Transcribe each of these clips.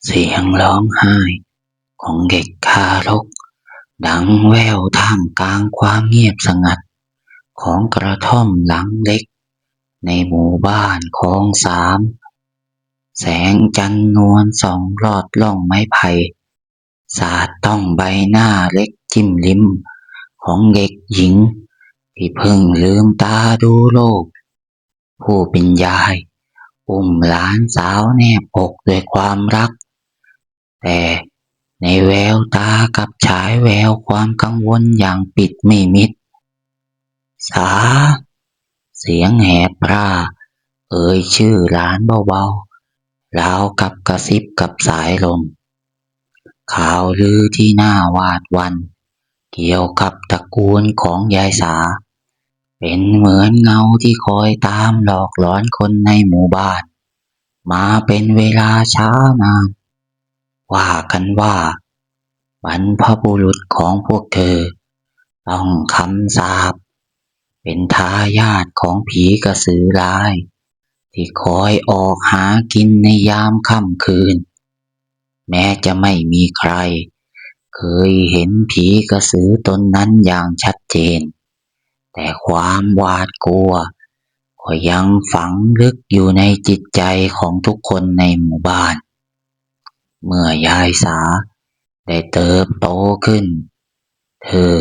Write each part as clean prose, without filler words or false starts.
เสียงร้องไห้ของเด็กทารกดังแว่วท่ามกลางความเงียบสงัดของกระท่อมหลังเล็กในหมู่บ้านคลองสามแสงจันทร์นวลส่องลอดล่องไม้ไผ่สาดต้องใบหน้าเล็กจิ้มลิ้มของเด็กหญิงที่เพิ่งลืมตาดูโลกผู้เป็นยายอุ้มหลานสาวแนบอกด้วยความรักแต่ในแววตากลับฉายแววความกังวลอย่างปิดไม่มิดสาเสียงแหบพร่าเอ่ยชื่อหลานเบาๆราวกับกระซิบกับสายลมข่าวลือที่น่าหวาดหวั่นเกี่ยวกับตระกูลของยายสาเป็นเหมือนเงาที่คอยตามหลอกหลอนคนในหมู่บ้านมาเป็นเวลาช้านานว่ากันว่าบรรพบุรุษของพวกเธอต้องคำสาปเป็นทายาทของผีกระสือร้ายที่คอยออกหากินในยามค่ำคืนแม้จะไม่มีใครเคยเห็นผีกระสือตนนั้นอย่างชัดเจนแต่ความหวาดกลัวก็ยังฝังลึกอยู่ในจิตใจของทุกคนในหมู่บ้านเมื่อยายสาได้เติบโตขึ้นเธอ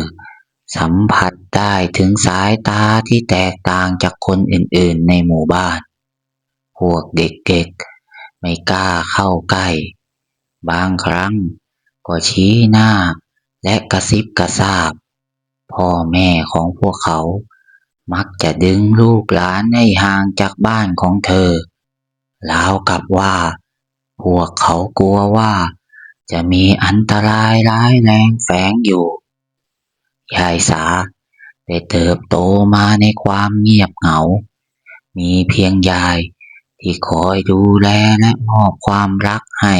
สัมผัสได้ถึงสายตาที่แตกต่างจากคนอื่นๆในหมู่บ้านพวกเด็กๆไม่กล้าเข้าใกล้บางครั้งก็ชี้หน้าและกระซิบกระซาบพ่อแม่ของพวกเขามักจะดึงลูกหลานให้ห่างจากบ้านของเธอราวกับว่าพวกเขากลัวว่าจะมีอันตรายร้ายแรงแฝงอยู่ยายสาได้เติบโตมาในความเงียบเหงามีเพียงยายที่คอยดูแลและมอบความรักให้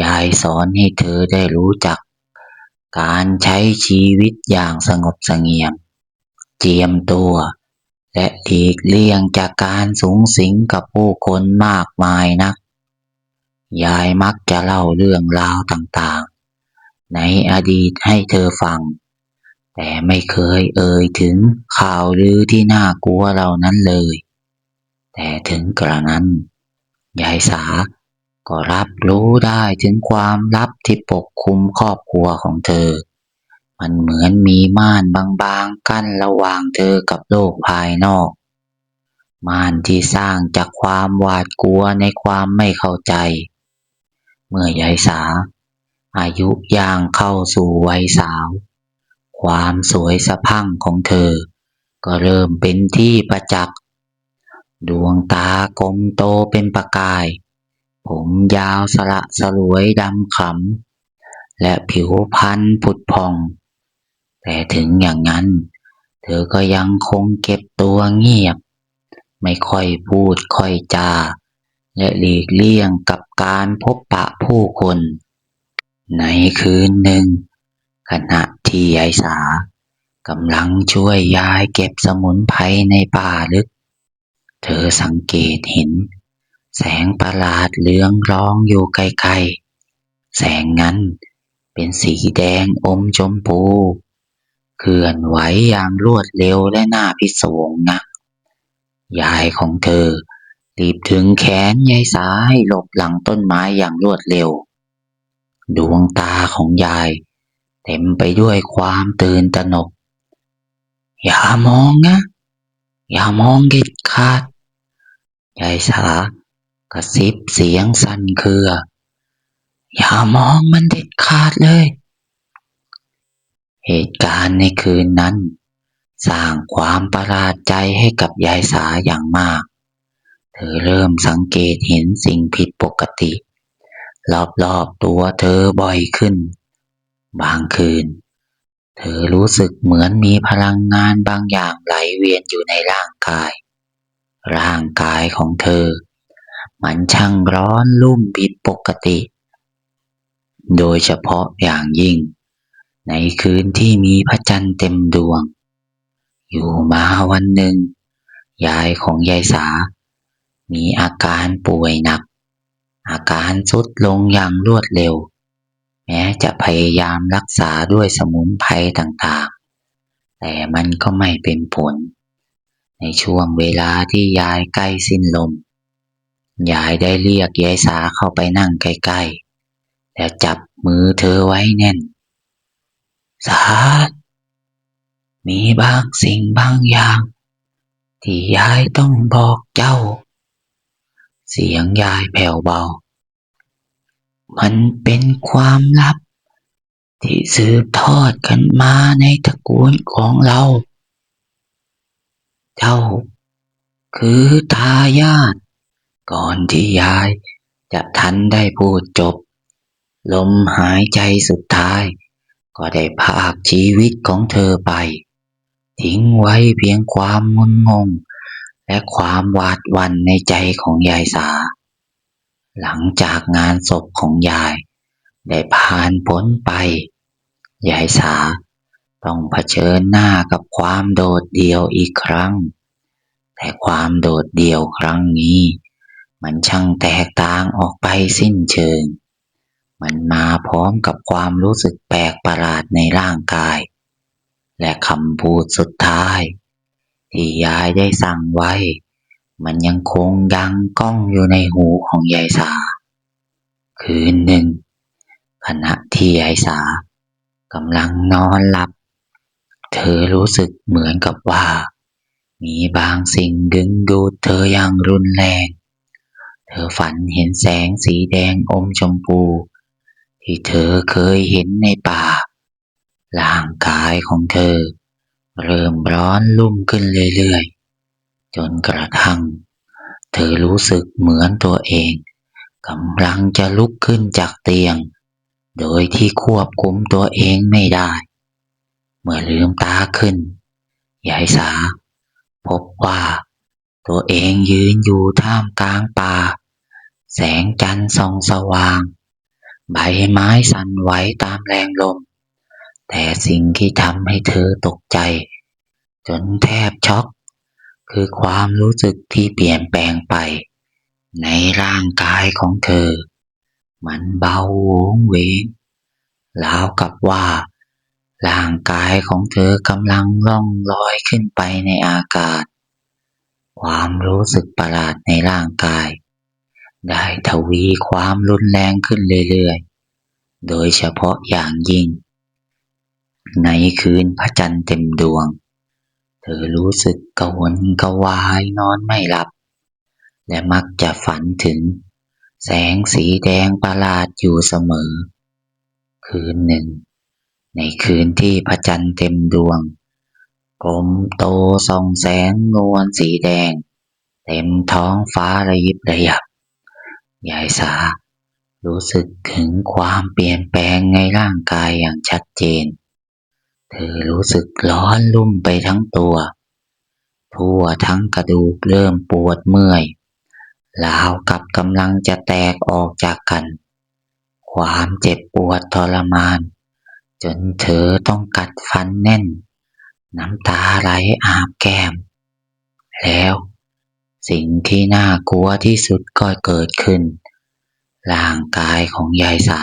ยายสอนให้เธอได้รู้จักการใช้ชีวิตอย่างสงบเสงี่ยมเจียมตัวและหลีกเลี่ยงจากการสุงสิงกับผู้คนมากมายนักยายมักจะเล่าเรื่องราวต่างๆในอดีตให้เธอฟังแต่ไม่เคยเอ่ยถึงข่าวลือที่น่ากลัวเหล่านั้นเลยแต่ถึงกระนั้นยายสาก็รับรู้ได้ถึงความลับที่ปกคลุมครอบครัวของเธอมันเหมือนมีม่านบางๆกั้นระหว่างเธอกับโลกภายนอกม่านที่สร้างจากความหวาดกลัวในความไม่เข้าใจเมื่อยายสาอายุย่างเข้าสู่วัยสาวความสวยสะพรั่งของเธอก็เริ่มเป็นที่ประจักษ์ดวงตากลมโตเป็นประกายผมยาวสละสลวยดำขำและผิวพรรณผุดผ่องแต่ถึงอย่างนั้นเธอก็ยังคงเก็บตัวเงียบไม่ค่อยพูดค่อยจาและหลีกเลี่ยงกับการพบปะผู้คนในคืนหนึ่งขณะที่ยายสากำลังช่วยยายเก็บสมุนไพรในป่าลึกเธอสังเกตเห็นแสงประหลาดเรืองรองอยู่ไกลๆแสงนั้นเป็นสีแดงอมชมพูเคลื่อนไหวอย่างรวดเร็วและน่าพิศวงนักยายของเธอรีบถึงแขนยายสาให้หลบหลังต้นไม้อย่างรวดเร็วดวงตาของยายเต็มไปด้วยความตื่นตระหนกอย่ามองนะอย่ามองเด็ดขาดยายสากระซิบเสียงสั่นเครืออย่ามองมันเด็ดขาดเลยเหตุการณ์ในคืนนั้นสร้างความประหลาดใจให้กับยายสาอย่างมากเธอเริ่มสังเกตเห็นสิ่งผิดปกติรอบๆตัวเธอบ่อยขึ้นบางคืนเธอรู้สึกเหมือนมีพลังงานบางอย่างไหลเวียนอยู่ในร่างกายของเธอมันช่างร้อนรุ่มผิดปกติโดยเฉพาะอย่างยิ่งในคืนที่มีพระจันทร์เต็มดวงอยู่มาวันหนึ่งยายของยายสามีอาการป่วยหนัก อาการทรุดลงอย่างรวดเร็วแม้จะพยายามรักษาด้วยสมุนไพรต่างๆแต่มันก็ไม่เป็นผลในช่วงเวลาที่ยายใกล้สิ้นลมยายได้เรียกยายสาเข้าไปนั่งใกล้ๆแล้วจับมือเธอไว้แน่นสามีบางสิ่งบางอย่างที่ยายต้องบอกเจ้าเสียงยายแผ่วเบามันเป็นความลับที่สืบทอดกันมาในตระกูลของเราเจ้าคือทายาทก่อนที่ยายจะทันได้พูดจบลมหายใจสุดท้ายก็ได้พรากชีวิตของเธอไปทิ้งไว้เพียงความงุนงงและความหวาดหวั่นในใจของยายสาหลังจากงานศพของยายได้ผ่านพ้นไปยายสาต้องเผชิญหน้ากับความโดดเดี่ยวอีกครั้งแต่ความโดดเดี่ยวครั้งนี้มันช่างแตกต่างออกไปสิ้นเชิงมันมาพร้อมกับความรู้สึกแปลกประหลาดในร่างกายและคำพูดสุดท้ายที่ยายได้สั่งไว้มันยังคงดังก้องอยู่ในหูของยายสาคืนหนึ่งขณะที่ยายสากำลังนอนหลับเธอรู้สึกเหมือนกับว่ามีบางสิ่งดึงดูดเธออย่างรุนแรงเธอฝันเห็นแสงสีแดงอมชมพูที่เธอเคยเห็นในป่าร่างกายของเธอเริ่มร้อนรุ่มขึ้นเรื่อยๆจนกระทั่งเธอรู้สึกเหมือนตัวเองกำลังจะลุกขึ้นจากเตียงโดยที่ควบคุมตัวเองไม่ได้เมื่อลืมตาขึ้นยายสาพบว่าตัวเองยืนอยู่ท่ามกลางป่าแสงจันทร์ส่องสว่างใบไม้สั่นไหวตามแรงลมแต่สิ่งที่ทำให้เธอตกใจจนแทบช็อกคือความรู้สึกที่เปลี่ยนแปลงไปในร่างกายของเธอมันเบาโหวงเหวงราวกับว่าร่างกายของเธอกำลังล่องลอยขึ้นไปในอากาศความรู้สึกประหลาดในร่างกายได้ทวีความรุนแรงขึ้นเรื่อยๆโดยเฉพาะอย่างยิ่งในคืนพระจันทร์เต็มดวงเธอรู้สึกกระวนกระวายนอนไม่หลับและมักจะฝันถึงแสงสีแดงประหลาดอยู่เสมอคืนหนึ่งในคืนที่พระจันทร์เต็มดวงกลมโตส่องแสงนวลสีแดงเต็มท้องฟ้าระยิบระยับยายสารู้สึกถึงความเปลี่ยนแปลงในร่างกายอย่างชัดเจนเธอรู้สึกร้อนรุ่มไปทั้งตัวทั่วทั้งกระดูกเริ่มปวดเมื่อยราวกับกำลังจะแตกออกจากกันความเจ็บปวดทรมานจนเธอต้องกัดฟันแน่นน้ำตาไหลอาบแก้มแล้วสิ่งที่น่ากลัวที่สุดก็เกิดขึ้นร่างกายของยายสา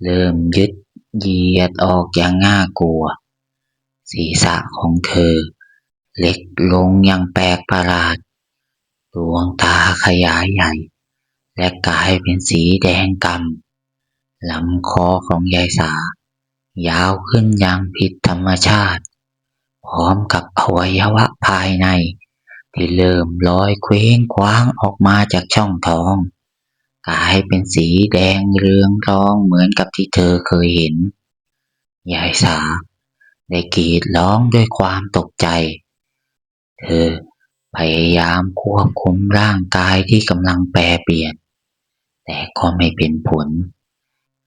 เริ่มยืดเหยียดออกอย่างน่ากลัวศีรษะของเธอเล็กลงอย่างแปลกประหลาดดวงตาขยายใหญ่และกลายเป็นสีแดงกำลำคอของยายสายาวขึ้นอย่างผิดธรรมชาติพร้อมกับอวัยวะภายในที่เริ่มลอยเคว้งคว้างออกมาจากช่องท้องกลายเป็นสีแดงเรืองรองเหมือนกับที่เธอเคยเห็นยายสาได้กรีดร้องด้วยความตกใจเธอพยายามควบคุมร่างกายที่กำลังแปรเปลี่ยนแต่ก็ไม่เป็นผล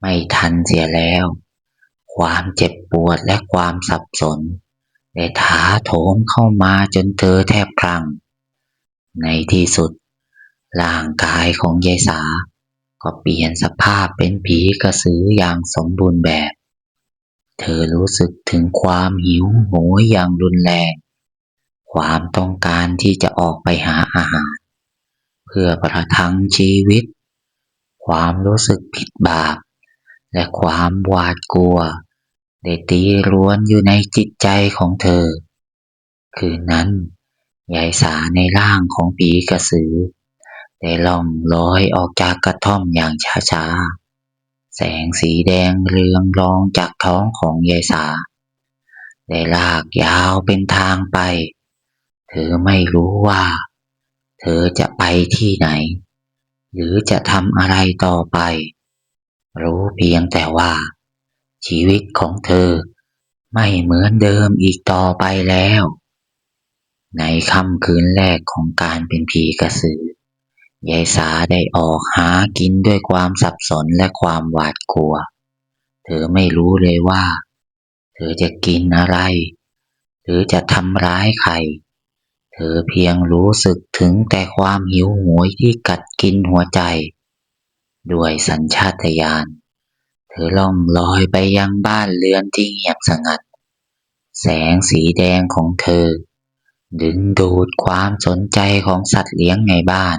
ไม่ทันเสียแล้วความเจ็บปวดและความสับสนได้ถาโถมเข้ามาจนเธอแทบคลั่งในที่สุดร่างกายของยายสาก็เปลี่ยนสภาพเป็นผีกระสืออย่างสมบูรณ์แบบเธอรู้สึกถึงความหิวโหยอย่างรุนแรงความต้องการที่จะออกไปหาอาหารเพื่อประทังชีวิต ความรู้สึกผิดบาปและความหวาดกลัวได้ตีรวนอยู่ในจิตใจของเธอคืนนั้นยายสาในร่างของผีกระสือได้ล่องลอยออกจากกระท่อมอย่างช้าๆแสงสีแดงเรืองรองจากท้องของยายสาได้ลากยาวเป็นทางไปเธอไม่รู้ว่าเธอจะไปที่ไหนหรือจะทำอะไรต่อไปรู้เพียงแต่ว่าชีวิตของเธอไม่เหมือนเดิมอีกต่อไปแล้วในค่ำคืนแรกของการเป็นผีกระสือยายสาได้ออกหากินด้วยความสับสนและความหวาดกลัวเธอไม่รู้เลยว่าเธอจะกินอะไรหรือจะทำร้ายใครเธอเพียงรู้สึกถึงแต่ความหิวโหยที่กัดกินหัวใจด้วยสัญชาตญาณเธอล่องลอยไปยังบ้านเรือนที่เงียบสงัดแสงสีแดงของเธอดึงดูดความสนใจของสัตว์เลี้ยงในบ้าน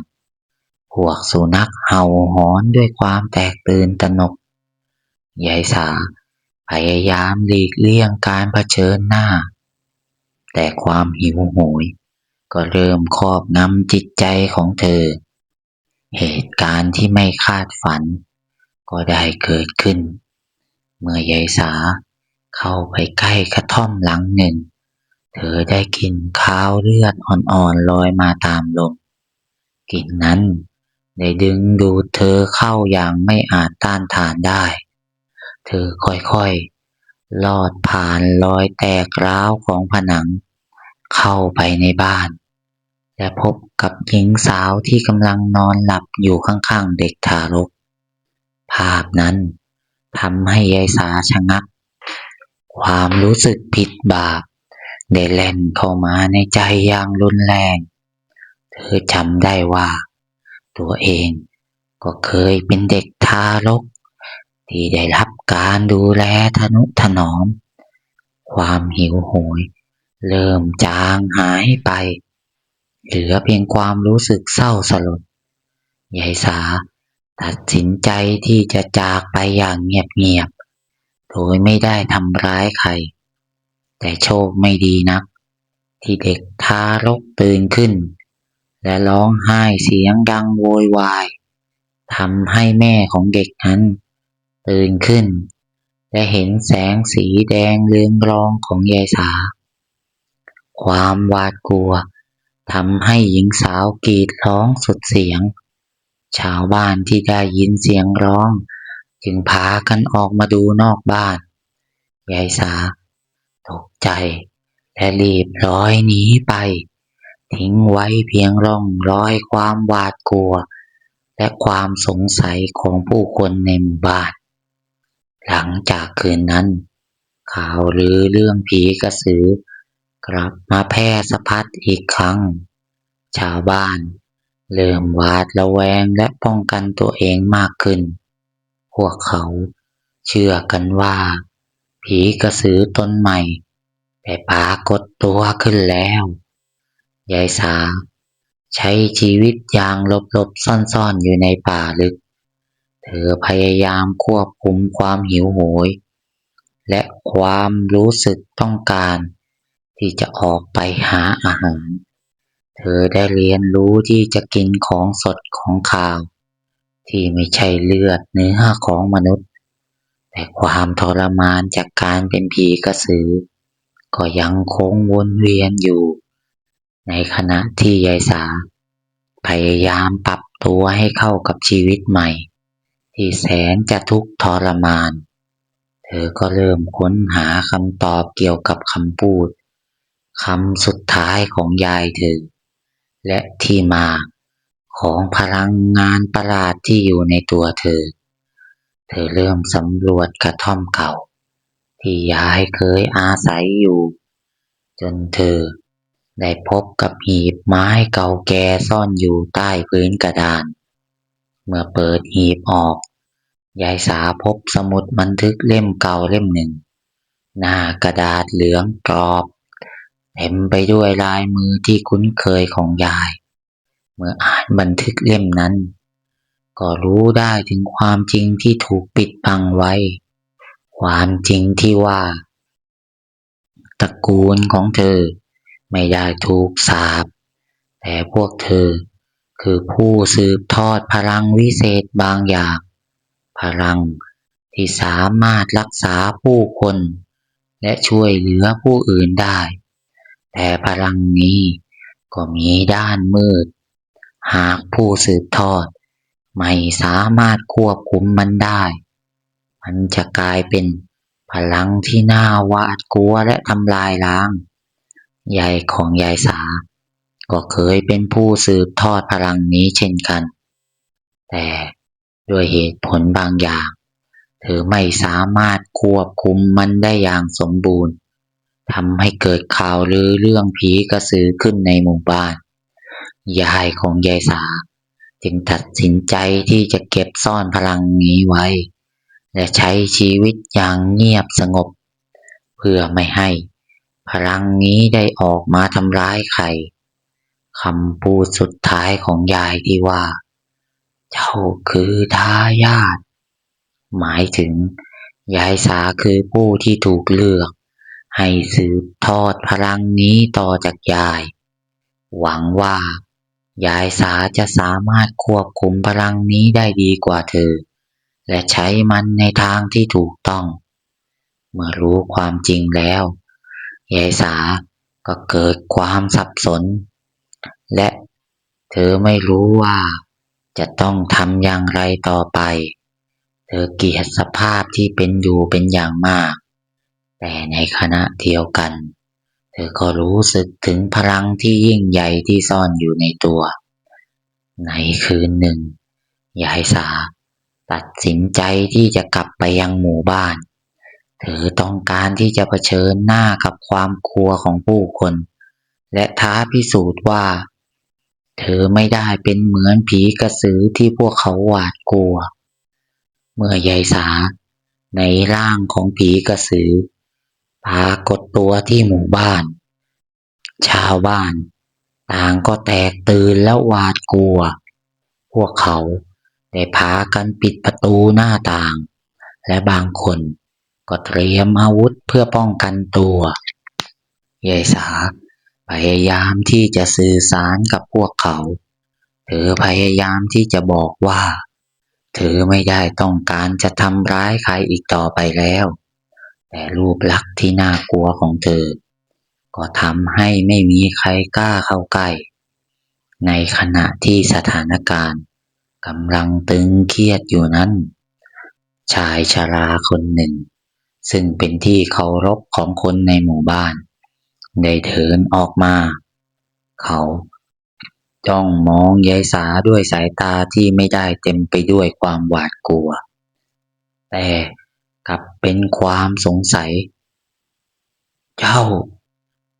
พวกสุนัขเห่าหอนด้วยความแตกตื่นตระหนกยายสาพยายามหลีกเลี่ยงการเผชิญหน้าแต่ความหิวโหยก็เริ่มครอบงำจิตใจของเธอเหตุการณ์ที่ไม่คาดฝันก็ได้เกิดขึ้นเมื่อยายสาเข้าไปใกล้กระท่อมหลังหนึ่งเธอได้กลิ่นคาวเลือดอ่อนๆลอยมาตามลมกลิ่นนั้นได้ดึงดูดเธอเข้าอย่างไม่อาจต้านทานได้เธอค่อยๆลอดผ่านรอยแตกร้าวของผนังเข้าไปในบ้านและพบกับหญิงสาวที่กำลังนอนหลับอยู่ข้างๆเด็กทารกภาพนั้นทำให้ยายสาชะงักความรู้สึกผิดบาปได้แล่นเข้ามาในใจอย่างรุนแรงเธอจำได้ว่าตัวเองก็เคยเป็นเด็กทารกที่ได้รับการดูแลทนุถนอมความหิวโหยเริ่มจางหายไปเหลือเพียงความรู้สึกเศร้าสลดยายสาตัดสินใจที่จะจากไปอย่างเงียบๆโดยไม่ได้ทำร้ายใครแต่โชคไม่ดีนักที่เด็กทารกตื่นขึ้นและร้องไห้เสียงดังโวยวายทำให้แม่ของเด็กนั้นตื่นขึ้นและเห็นแสงสีแดงเรืองรองของยายสาความหวาดกลัวทำให้หญิงสาวกรีดร้องสุดเสียงชาวบ้านที่ได้ยินเสียงร้องจึงพากันออกมาดูนอกบ้านยายสาตกใจและรีบร้อยหนีไปทิ้งไว้เพียงร่องรอยความหวาดกลัวและความสงสัยของผู้คนในหมู่บ้านหลังจากคืนนั้นข่าวลือเรื่องผีกระสือกลับมาแพร่สะพัดอีกครั้งชาวบ้านเริ่มหวาดระแวงและป้องกันตัวเองมากขึ้นพวกเขาเชื่อกันว่าผีกระสือตนใหม่ได้ปรากฏตัวขึ้นแล้วยายสาใช้ชีวิตอย่างหลบๆซ่อนๆอยู่ในป่าลึกเธอพยายามควบคุมความหิวโหยและความรู้สึกต้องการที่จะออกไปหาอาหารเธอได้เรียนรู้ที่จะกินของสดของคาวที่ไม่ใช่เลือดเนื้อของมนุษย์แต่ความทรมานจากการเป็นผีกระสือก็ยังคงวนเวียนอยู่ในขณะที่ยายสาพยายามปรับตัวให้เข้ากับชีวิตใหม่ที่แสนจะทุกข์ทรมานเธอก็เริ่มค้นหาคำตอบเกี่ยวกับคำพูดคำสุดท้ายของยายเธอและที่มาของพลังงานประหลาดที่อยู่ในตัวเธอเริ่มสำรวจกระท่อมเก่าที่ยายเคยอาศัยอยู่จนเธอได้พบกับหีบไม้เก่าแก่ซ่อนอยู่ใต้พื้นกระดานเมื่อเปิดหีบออกยายสาพบสมุดบันทึกเล่มเก่าเล่มหนึ่งหน้ากระดาษเหลืองกรอบเต็มไปด้วยลายมือที่คุ้นเคยของยายเมื่ออ่านบันทึกเล่มนั้น ก็รู้ได้ถึงความจริงที่ถูกปิดบังไว้ความจริงที่ว่าตระกูลของเธอไม่ได้ถูกสาปแต่พวกเธอคือผู้สืบทอดพลังวิเศษบางอย่างพลังที่สามารถรักษาผู้คนและช่วยเหลือผู้อื่นได้แต่พลังนี้ก็มีด้านมืดหากผู้สืบทอดไม่สามารถควบคุมมันได้มันจะกลายเป็นพลังที่น่าหวาดกลัวและทำลายล้างยายของยายสาก็เคยเป็นผู้สืบทอดพลังนี้เช่นกันแต่ด้วยเหตุผลบางอย่างเธอไม่สามารถควบคุมมันได้อย่างสมบูรณ์ทำให้เกิดข่าวลือเรื่องผีกระสือขึ้นในหมู่บ้านยายของยายสาจึงตัดสินใจที่จะเก็บซ่อนพลังนี้ไว้และใช้ชีวิตอย่างเงียบสงบเพื่อไม่ให้พลังนี้ได้ออกมาทำร้ายใครคำพูดสุดท้ายของยายที่ว่าเจ้าคือทายาทหมายถึงยายสาคือผู้ที่ถูกเลือกให้สืบทอดพลังนี้ต่อจากยายหวังว่ายายสาจะสามารถควบคุมพลังนี้ได้ดีกว่าเธอและใช้มันในทางที่ถูกต้องเมื่อรู้ความจริงแล้วยายสาก็เกิดความสับสนและเธอไม่รู้ว่าจะต้องทำอย่างไรต่อไปเธอเกลียดสภาพที่เป็นอยู่เป็นอย่างมากแต่ในขณะเดียวกันเธอก็รู้สึกถึงพลังที่ยิ่งใหญ่ที่ซ่อนอยู่ในตัวในคืนหนึ่งยายสาตัดสินใจที่จะกลับไปยังหมู่บ้านเธอต้องการที่จะเผชิญหน้ากับความกลัวของผู้คนและท้าพิสูจน์ว่าเธอไม่ได้เป็นเหมือนผีกระสือที่พวกเขาหวาดกลัวเมื่อยายสาในร่างของผีกระสือปรากฏตัวที่หมู่บ้านชาวบ้านต่างก็แตกตื่นและหวาดกลัวพวกเขาได้พากันปิดประตูหน้าต่างและบางคนก็เตรียมอาวุธเพื่อป้องกันตัวยายสาพยายามที่จะสื่อสารกับพวกเขาเธอพยายามที่จะบอกว่าเธอไม่ได้ต้องการจะทำร้ายใครอีกต่อไปแล้วแต่รูปลักษณ์ที่น่ากลัวของเธอก็ทำให้ไม่มีใครกล้าเข้าใกล้ในขณะที่สถานการณ์กำลังตึงเครียดอยู่นั้นชายชราคนหนึ่งซึ่งเป็นที่เคารพของคนในหมู่บ้านได้เดินออกมาเขาจ้องมองยายสาด้วยสายตาที่ไม่ได้เต็มไปด้วยความหวาดกลัวแต่กลับเป็นความสงสัยเจ้า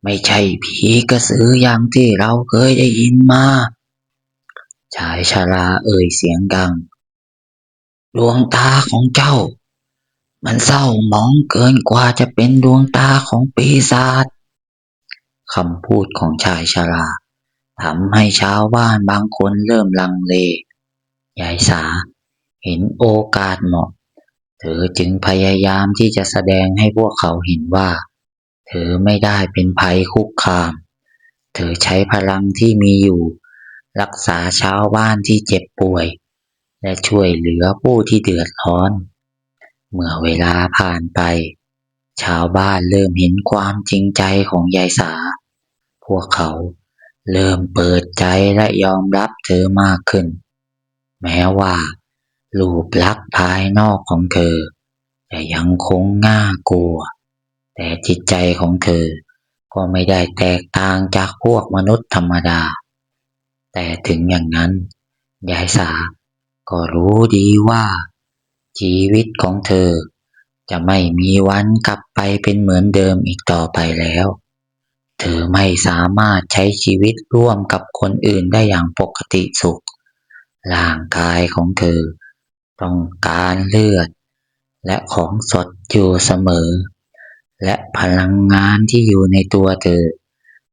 ไม่ใช่ผีกระสืออย่างที่เราเคยได้ยินมาชายชราเอ่ยเสียงดังดวงตาของเจ้ามันเศร้าหมองเกินกว่าจะเป็นดวงตาของปีศาจคำพูดของชายชราทำให้ชาวบ้านบางคนเริ่มลังเลยายสาเห็นโอกาสเหมาะเธอจึงพยายามที่จะแสดงให้พวกเขาเห็นว่าเธอไม่ได้เป็นภัยคุกคามเธอใช้พลังที่มีอยู่รักษาชาวบ้านที่เจ็บป่วยและช่วยเหลือผู้ที่เดือดร้อนเมื่อเวลาผ่านไปชาวบ้านเริ่มเห็นความจริงใจของยายสาพวกเขาเริ่มเปิดใจและยอมรับเธอมากขึ้นแม้ว่ารูปลักษณ์ภายนอกของเธอจะยังคงน่ากลัวแต่จิตใจของเธอก็ไม่ได้แตกต่างจากพวกมนุษย์ธรรมดาแต่ถึงอย่างนั้นยายสาก็รู้ดีว่าชีวิตของเธอจะไม่มีวันกลับไปเป็นเหมือนเดิมอีกต่อไปแล้วเธอไม่สามารถใช้ชีวิตร่วมกับคนอื่นได้อย่างปกติสุขร่างกายของเธอต้องการเลือดและของสดอยู่เสมอและพลังงานที่อยู่ในตัวเธอ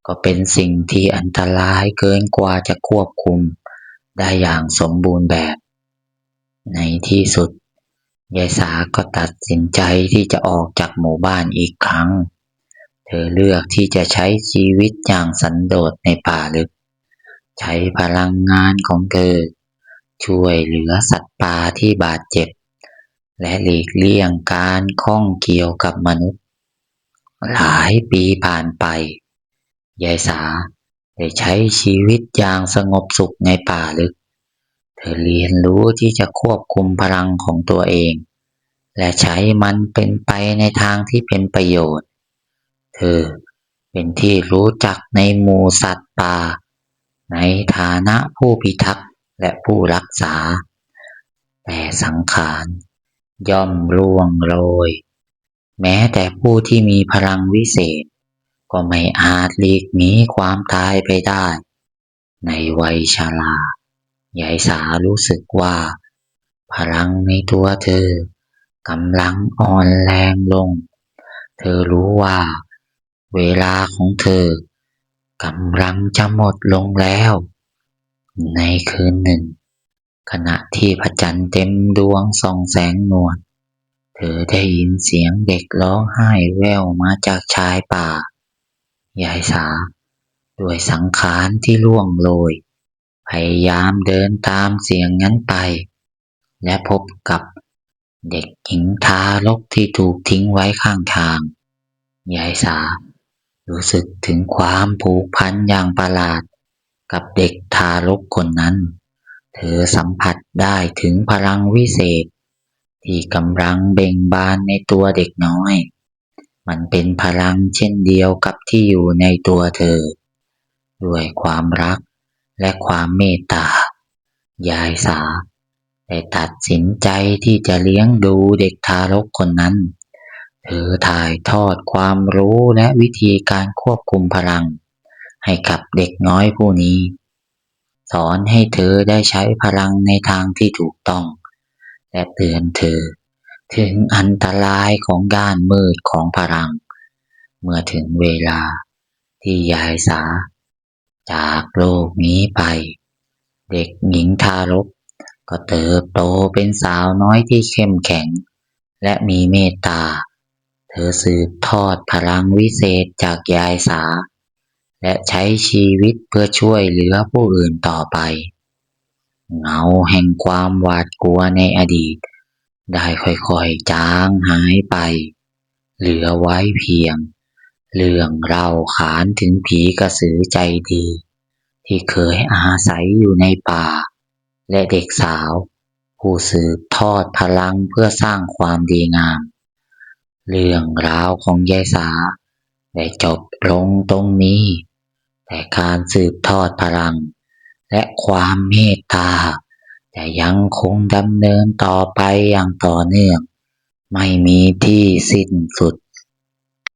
ก็เป็นสิ่งที่อันตรายเกินกว่าจะควบคุมได้อย่างสมบูรณ์แบบ ในที่สุดยายสาก็ตัดสินใจที่จะออกจากหมู่บ้านอีกครั้งเธอเลือกที่จะใช้ชีวิตอย่างสันโดษในป่าลึกใช้พลังงานของเธอช่วยเหลือสัตว์ป่าที่บาดเจ็บและหลีกเลี่ยงการข้องเกี่ยวกับมนุษย์หลายปีผ่านไปยายสาได้ใช้ชีวิตอย่างสงบสุขในป่าลึกเธอเรียนรู้ที่จะควบคุมพลังของตัวเองและใช้มันเป็นไปในทางที่เป็นประโยชน์เธอเป็นที่รู้จักในหมู่สัตว์ป่าในฐานะผู้พิทักษ์และผู้รักษาแต่สังขารย่อมร่วงโรยแม้แต่ผู้ที่มีพลังวิเศษก็ไม่อาจหลีกหนีความตายไปได้ในวัยชรายายสารู้สึกว่าพลังในตัวเธอกำลังอ่อนแรงลงเธอรู้ว่าเวลาของเธอกำลังจะหมดลงแล้วในคืนหนึ่งขณะที่พระจันทร์เต็มดวงส่องแสงนวลเธอได้ยินเสียงเด็กร้องไห้แว่วมาจากชายป่ายายสาด้วยสังขารที่ร่วงโรยพยายามเดินตามเสียงนั้นไปและพบกับเด็กหญิงทารกที่ถูกทิ้งไว้ข้างทางยายสารู้สึกถึงความผูกพันอย่างประหลาดกับเด็กทารกคนนั้นเธอสัมผัสได้ถึงพลังวิเศษที่กำลังเบ่งบานในตัวเด็กน้อยมันเป็นพลังเช่นเดียวกับที่อยู่ในตัวเธอด้วยความรักและความเมตตายายสาได้ตัดสินใจที่จะเลี้ยงดูเด็กทารกคนนั้นเธอถ่ายทอดความรู้และวิธีการควบคุมพลังให้กับเด็กน้อยผู้นี้สอนให้เธอได้ใช้พลังในทางที่ถูกต้องและเตือนเธอถึงอันตรายของด้านมืดของพลังเมื่อถึงเวลาที่ยายสาจากโลกนี้ไปเด็กหญิงทารกก็เติบโตเป็นสาวน้อยที่เข้มแข็งและมีเมตตาเธอสืบทอดพลังวิเศษจากยายสาและใช้ชีวิตเพื่อช่วยเหลือผู้อื่นต่อไปเงาแห่งความหวาดกลัวในอดีตได้ค่อยๆจางหายไปเหลือไว้เพียงเรื่องเล่าขานถึงผีกระสือใจดีที่เคยอาศัยอยู่ในป่าและเด็กสาวผู้สืบทอดพลังเพื่อสร้างความดีงามเรื่องราวของยายสาได้จบลงตรงนี้แต่การสืบทอดพลังและความเมตตาจะยังคงดำเนินต่อไปอย่างต่อเนื่องไม่มีที่สิ้นสุด